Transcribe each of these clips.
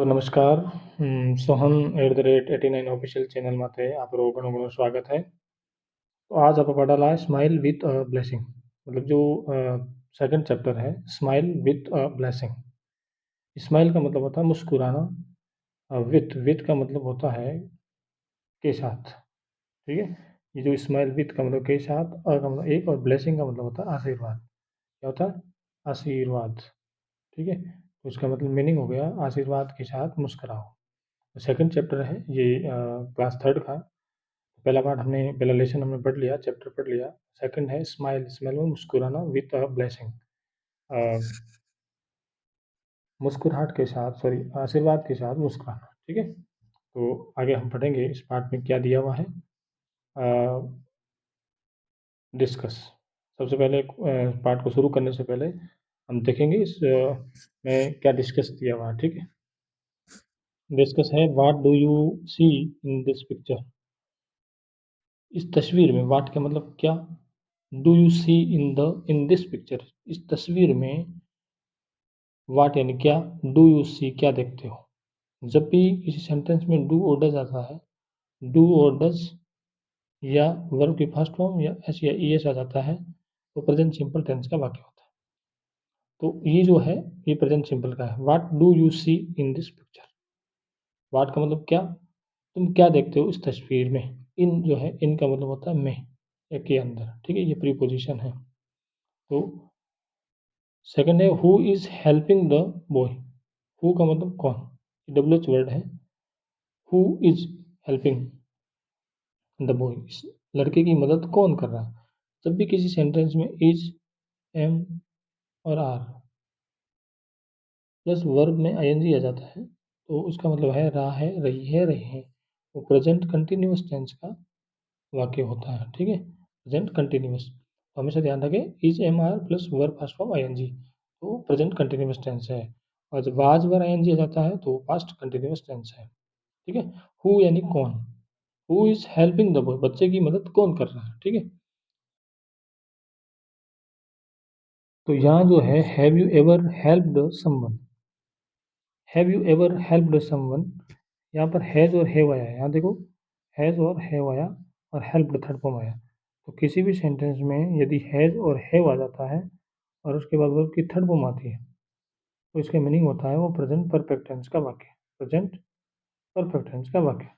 તો નમસ્કાર સોહन @89 official channel माथे आपरो घणो घणो स्वागत है। तो आज आप पढ़ाला स्माइल विथ अ ब्लेसिंग मतलब जो सेकंड चैप्टर है smile with a blessing. Smile का मतलब होता है मुस्कुराना, विथ विथ का मतलब होता है के साथ, ठीक है। ये जो स्माइल विथ का मतलब के साथ और का मतलब एक और ब्लेसिंग का मतलब होता है आशीर्वाद। क्या होता है? आशीर्वाद, ठीक है। तो उसका मतलब मीनिंग हो गया आशीर्वाद के साथ मुस्कुराओ। सेकंड चैप्टर है ये क्लास थर्ड का। पहला पार्ट हमने पहला लेसन हमने पढ़ लिया, चैप्टर पढ़ लिया। सेकंड है स्माइल, स्माइल में मुस्कुराना विथ अ ब्लेसिंग, मुस्कुराहट के साथ, सॉरी आशीर्वाद के साथ मुस्कुराना, ठीक है। तो आगे हम पढ़ेंगे इस पार्ट में क्या दिया हुआ है। डिस्कस सबसे पहले पार्ट को शुरू करने से पहले हम देखेंगे इस में क्या डिस्कस दिया हुआ है, ठीक है। डिस्कस है what do you see in this picture. इस तस्वीर में वाट का मतलब क्या, do you see in this picture, इस तस्वीर में वाट यानी क्या, डू यू सी क्या देखते हो। जब भी किसी सेंटेंस में डू और डज आता है, डू और डज या वर्ब की फर्स्ट फॉर्म या एस या ई एस आ जाता है तो प्रेजेंट सिंपल टेंस का वाक्य होता है। तो ये जो है ये प्रेजेंट सिंपल का है। What do you see in this picture, what का मतलब क्या, तुम क्या देखते हो इस तस्वीर में। इन जो है इन का मतलब होता है में या के अंदर, ठीक है, ये प्रीपोजिशन है। तो सेकंड है who is helping the boy, who का मतलब कौन, डब्ल्यू एच वर्ड है। Who is helping the boy, इस लड़के की मदद कौन कर रहा है। जब भी किसी सेंटेंस में इज, एम और आर प्लस वर्ब में आईएनजी आ जाता है तो उसका मतलब है रहा है, रही है, रहे हैं। वो प्रेजेंट कंटिन्यूअस टेंस का वाक्य होता है, ठीक है, प्रेजेंट कंटिन्यूअस। तो हमेशा ध्यान रखें is am are plus verb first form ING तो प्रेजेंट कंटिन्यूअस टेंस है। और जब वाज वर आईएनजी आ जाता है तो पास्ट कंटिन्यूअस टेंस है, ठीक है। हु यानी कौन, who is helping the boy, बच्चे की मदद कौन कर रहा है, ठीक है। तो यहाँ जो है have you ever helped someone, have you ever helped someone, यहाँ पर हैज़ और हैव आया है। यहाँ देखो हैज़ और हैव आया और हेल्प्ड थर्ड फॉर्म आया। तो किसी भी सेंटेंस में यदि हैज़ और हैव आ जाता है और उसके बाद वर्ब की थर्ड फॉर्म आती है तो इसका मीनिंग होता है वो प्रेजेंट परफेक्ट टेंस का वाक्य, प्रेजेंट परफेक्ट टेंस का वाक्य।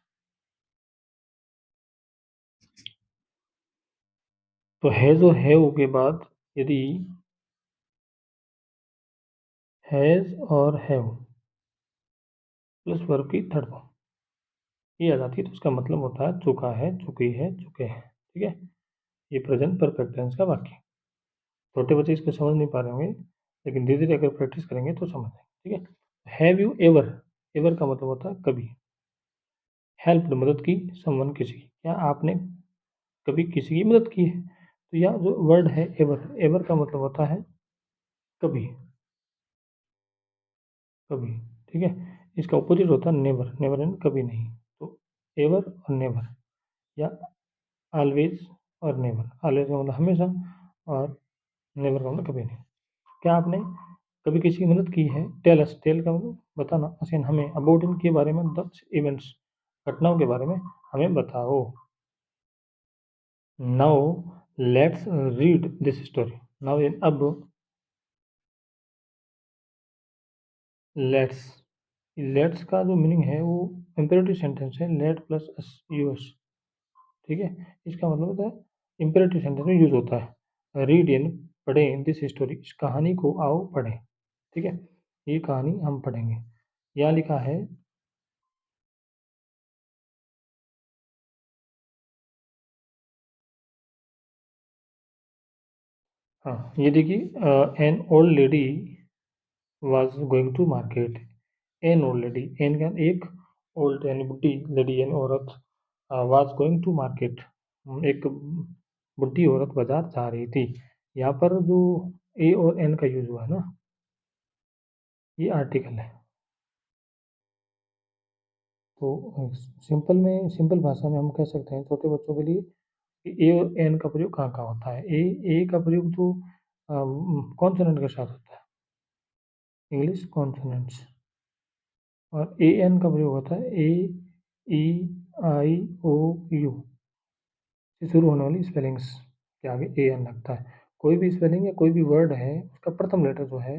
तो हैज़ और हैव के बाद यदि हैज़ और हैव प्लस वर्ब की थर्ड फॉर्म ये आ जाती है तो उसका मतलब होता है चुका है, चुकी है, चुके हैं, ठीक है। ये प्रेजेंट परफेक्ट टेंस का वाक्य। छोटे बच्चे इसको समझ नहीं पा रहे होंगे लेकिन धीरे धीरे अगर प्रैक्टिस करेंगे तो समझ आएंगे, ठीक है। हैव यू एवर, एवर का मतलब होता है कभी। हेल्प मदद की, समवन किसी की, क्या आपने कभी किसी की मदद की है। तो यह जो वर्ड है एवर, एवर का मतलब होता है कभी, कभी, ठीक है। इसका ऑपोजिट होता है नेवर, नेवर एंड कभी नहीं। तो एवर और नेवर या ऑलवेज और नेवर, ऑलवेज का मतलब हमेशा और नेवर का मतलब कभी नहीं। क्या आपने कभी किसी की मदद की है, टेल अस, टेल का मतलब बताना, असेन हमें, अबाउट इनके बारे में, द इवेंट्स घटनाओं के बारे में हमें बताओ। Now let's read this story, now अब लेट्स, लेट्स का जो मीनिंग है वो इम्पेरेटिव सेंटेंस है, लेट प्लस एस यूएस, ठीक है। इसका मतलब होता है इम्पेरेटिव सेंटेंस में यूज होता है। रीड इन पढ़ें, दिस स्टोरी, इस कहानी को आओ पढ़ें, ठीक है। ये कहानी हम पढ़ेंगे। यहाँ लिखा है, हाँ ये देखिए an old lady was going to market. An old lady, an का एक, ओल्ड यानी बुढ़ी, लेडी यानी औरत, वाज गोइंग टू मार्केट एक बुढ़ी औरत बाजार जा रही थी। यहाँ पर जो ए और एन का यूज हुआ है ना, ये आर्टिकल है। तो सिंपल में, सिंपल भाषा में हम कह सकते हैं छोटे बच्चों के लिए कि ए और एन का प्रयोग कहाँ कहाँ होता है। ए का प्रयोग तो कॉन्सोनेंट के साथ होता है, इंग्लिश कॉन्सोनेंट्स, और ए एन का प्रयोग होता है ए ई आई ओ यू से शुरू होने वाली स्पेलिंग्स के आगे ए एन लगता है। कोई भी स्पेलिंग या कोई भी वर्ड है उसका प्रथम लेटर जो है,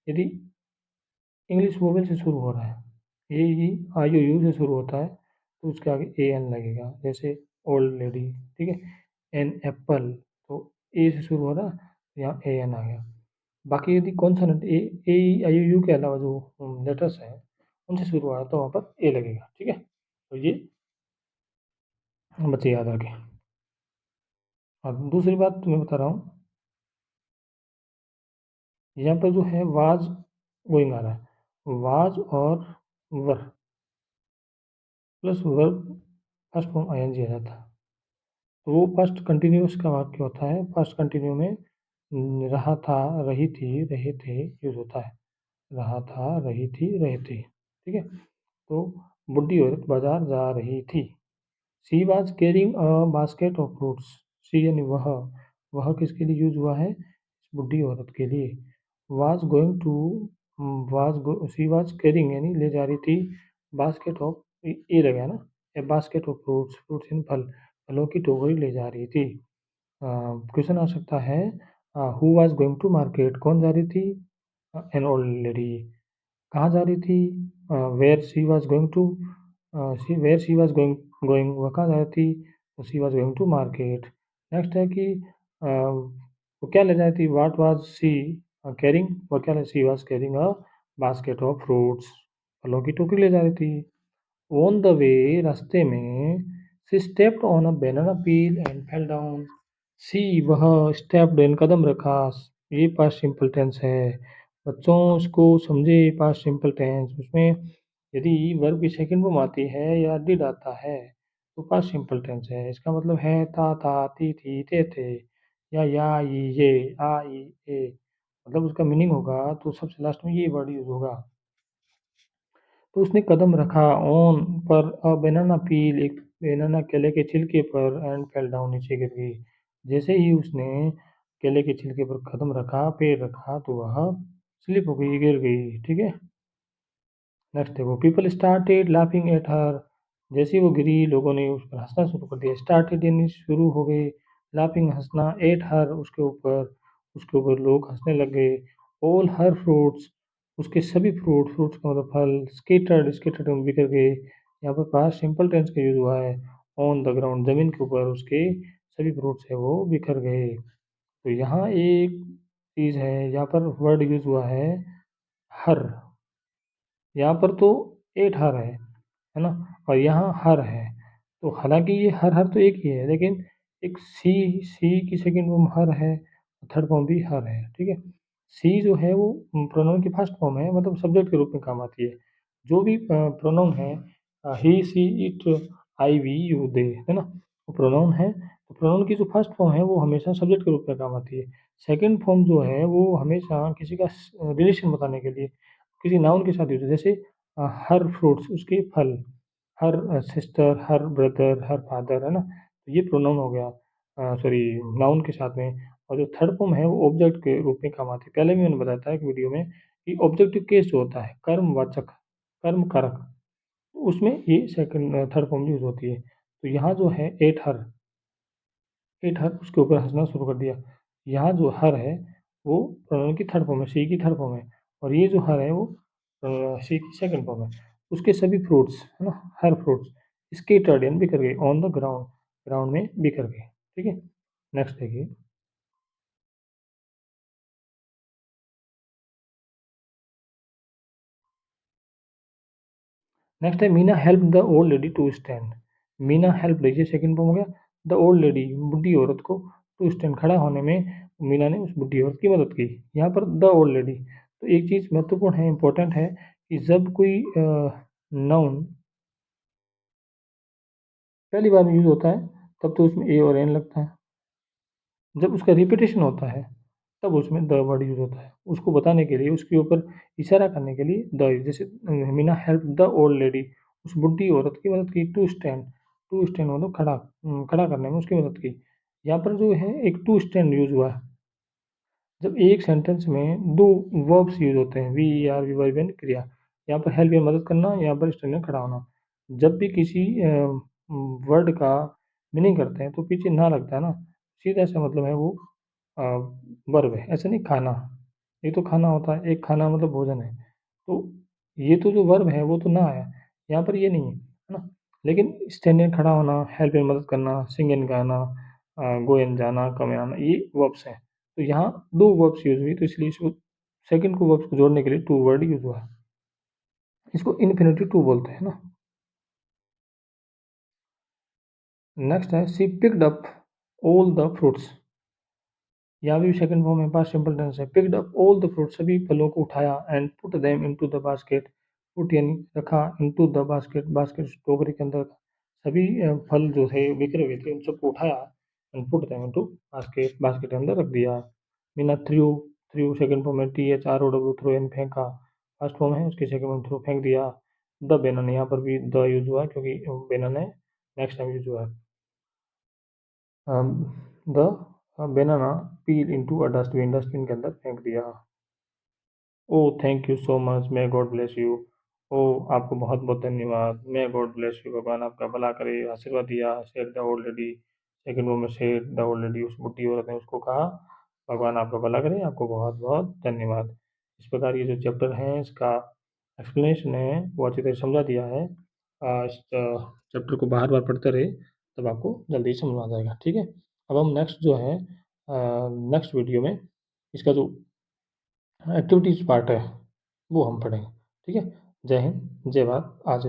यदि इंग्लिश वोवेल से शुरू हो रहा है, ए ई आई ओ यू से शुरू होता है, तो उसके आगे ए एन लगेगा। जैसे ओल्ड लेडी, ठीक है, एन एप्पल, तो ए से शुरू हो रहा, तो यहाँ ए एन आ गया। बाकी यदि consonant A A I you के अलावा जो लेटर्स हैं उनसे शुरू हुआ है तो वहाँ पर ए लगेगा, ठीक है। तो ये बच्चे याद रखें। और दूसरी बात मैं बता रहा हूँ, यहाँ पर जो है वाज गोइंग आ रहा है, वाज और were plus verb first form I N G आ जाता है। तो वो पास्ट कंटिन्यूस का वाक्य होता है। पास्ट कंटिन्यू में रहा था, रही थी, रहे थे यूज होता है। रहा था, रही थी, रहे थे, ठीक है। तो बुढ़ी औरत बाजार जा रही थी। She was carrying a basket of fruits. She यानी वह किसके लिए यूज हुआ है? बुढ़ी औरत के लिए। Was going to, she was carrying यानी ले जा रही थी, बास्केट ऑफ, ये लगा ना, a basket of fruits, fruits इन फल, फलों की टोकरी ले जा रही थी। क्वेश्चन आ सकता है, who was going to market, कौन जा रही थी? An old lady. कहाँ जा रही थी? Where she was going to, where she was going, वो कहाँ जा रही थी? तो she was going to market. Next है कि वो क्या ले जा रही थी? वाट वॉज शी कैरिंग, वो क्या she was carrying a basket of fruits, फलों की टोकरी ले जा रही थी। ऑन द वे, रास्ते में, she stepped on a banana peel and fell down. She वह, स्टेप्ड यानी कदम रखा, ये पास्ट सिंपल टेंस है। बच्चों उसको समझे, पास्ट सिंपल टेंस, उसमें यदि वर्ब की सेकंड फॉर्म आती है या डिड आता है तो पास्ट सिंपल टेंस है। इसका मतलब है था, थी, थे, या ये, आ ई ए, मतलब उसका मीनिंग होगा तो सबसे लास्ट में ये वर्ड यूज होगा। तो उसने कदम रखा ऑन पर, अ बनाना पील, एक बनाना केले के छिलके पर, एंड फेल डाउन, नीचे गिर गई। जैसे ही उसने केले के छिलके पर कदम रखा, पैर रखा, तो वह स्लिप हो गई, गिर गई, ठीक है। नेक्स्ट देखो, people started laughing at her. जैसे ही वो गिरी, लोगों ने उस पर हंसना शुरू कर दिया। स्टार्टेड यानी शुरू हो गए, लाफिंग हंसना, एट हर उसके ऊपर लोग हंसने लग गए। ऑल हर फ्रूट्स, उसके सभी फ्रूट, फ्रूट्स का मतलब फल, स्केटर्ड, स्केटर्ड में बिखर गए। यहाँ पर पास सिंपल टेंस का यूज हुआ है। ऑन द ग्राउंड, जमीन के ऊपर उसके सभी फ्रूट्स है वो बिखर गए। तो यहाँ एक चीज है, यहाँ पर वर्ड यूज हुआ है हर। यहाँ पर तो एट हर है ना, और यहाँ हर है। तो हालांकि ये हर तो एक ही है, लेकिन एक सी की सेकंड फॉर्म हर है, थर्ड फॉर्म भी हर है, ठीक है। सी जो है वो प्रोनाउन की फर्स्ट फॉर्म है, मतलब सब्जेक्ट के रूप में काम आती है। जो भी प्रोनाउन है, he she it I we you they, है ना, वो प्रोनाउन है। तो प्रोनाउन की जो फर्स्ट फॉर्म है वो हमेशा सब्जेक्ट के रूप में काम आती है। सेकंड फॉर्म जो है वो हमेशा किसी का रिलेशन बताने के लिए किसी नाउन के साथ यूज, जैसे हर फ्रूट्स, उसके फल, her sister, her brother, her father, है ना, तो ये प्रोनाउन हो गया, सॉरी, नाउन के साथ में। और जो थर्ड फॉर्म है वो ऑब्जेक्ट के रूप में काम आती है। पहले भी मैंने बताया था एक वीडियो में कि ऑब्जेक्टिव केस जो होता है, कर्मवाचक, कर्म कारक, उसमें ये सेकंड थर्ड फॉर्म यूज होती है। तो यहाँ जो है एट हर, उसके ऊपर हंसना शुरू कर दिया। यहाँ जो हर है वो प्रोनाउन की थर्ड फॉर्म है, सी की थर्ड फॉर्म है। और ये जो हर है वो सी की सेकंड फॉर्म है। उसके सभी फ्रूट्स, है ना, हर फ्रूट्स, स्केटर्ड यानी बिखर गए, ऑन द ग्राउंड, ग्राउंड में बिखर गए, ठीक है। नेक्स्ट देखिए, नेक्स्ट है Meena help the old lady to stand. Meena help, देखिए सेकंड फॉर्म हो गया, द ओल्ड लेडी, बुढ़ी औरत को, टू स्टैंड, खड़ा होने में मीना ने उस बुढ़ी औरत की मदद की। यहाँ पर द ओल्ड लेडी, तो एक चीज महत्वपूर्ण है, इंपॉर्टेंट है कि जब कोई नाउन पहली बार यूज होता है तब तो उसमें ए और एन लगता है। जब उसका रिपीटेशन होता है तब उसमें द वर्ड यूज होता है, उसको बताने के लिए, उसके ऊपर इशारा करने के लिए द। जैसे Meena help the old lady, उस बुढ़ी औरत की मदद की, टू स्टैंड, टू स्टैंड मतलब खड़ा, खड़ा करने में उसकी मदद की। यहाँ पर जो है एक टू स्टैंड यूज हुआ है जब एक सेंटेंस में दो वर्ब्स यूज होते हैं, वी आर वी वर्ब यानी क्रिया। यहाँ पर हेल्प या मदद करना, यहाँ पर स्टैंड में खड़ा होना। जब भी किसी वर्ड का मीनिंग करते हैं तो पीछे ना लगता है ना, सीधा सा मतलब है वो अ, वर्ब है, ऐसा नहीं खाना। ये तो खाना होता है, एक खाना मतलब भोजन है। तो ये तो जो वर्ब है वो तो ना आया, यहाँ पर ये नहीं है ना? लेकिन स्टैंड इन खड़ा होना, हेल्प इन मदद करना, सिंग इन गाना, गो इन जाना, कम इन आना, ये वर्ब्स हैं। तो यहाँ 2 वर्ब्स यूज़ हुई तो इसलिए इसको सेकंड को वर्ब्स को जोड़ने के लिए टू वर्ड यूज़ हुआ है। इसको इन्फिनिटी टू बोलते हैं ना। नेक्स्ट है she picked up all the fruits. यहाँ भी सेकंड फॉर्म है, पास्ट सिंपल टेंस है। Picked up all the fruits, सभी फलों को उठाया, and put them into the basket. Put यानी रखा, इनटू द बास्केट, बास्केट टोकरी के अंदर रखा। सभी फल जो थे बिखरे हुए थे उन सबको उठाया, and put them into basket, basket के अंदर रख दिया। Meena threw, threw second form है, T H R O W, throw यानी फेंका। फर्स्ट फॉर्म है उसकी सेकंड फॉर्म थ्रो, फेंक दिया। द बेनन, यहाँ पर भी द यूज हुआ है क्योंकि बेनन है, नेक्स्ट टाइम यूज हुआ है। The banana peel into a dustbin, dustbin के अंदर फेंक दिया। Oh thank you so much, may God bless you. Oh आपको बहुत बहुत धन्यवाद, मे गॉड ब्लेस यू, भगवान आपका भला करे, आशीर्वाद दिया। Said the old lady, second वो में सेड द ओल्ड लेडी, उस बुढ़ी औरत ने उसको कहा, भगवान आपका भला करे, आपको बहुत बहुत धन्यवाद। इस प्रकार ये जो चैप्टर है इसका एक्सप्लेनेशन है वो अच्छी तरह समझा दिया है। इस चैप्टर को बार बार पढ़ते रहे तब आपको जल्दी समझ में आ जाएगा, ठीक है। अब हम नेक्स्ट जो है नेक्स्ट वीडियो में इसका जो एक्टिविटीज़ पार्ट है वो हम पढ़ेंगे, ठीक है। जय हिंद, जय भारत, आज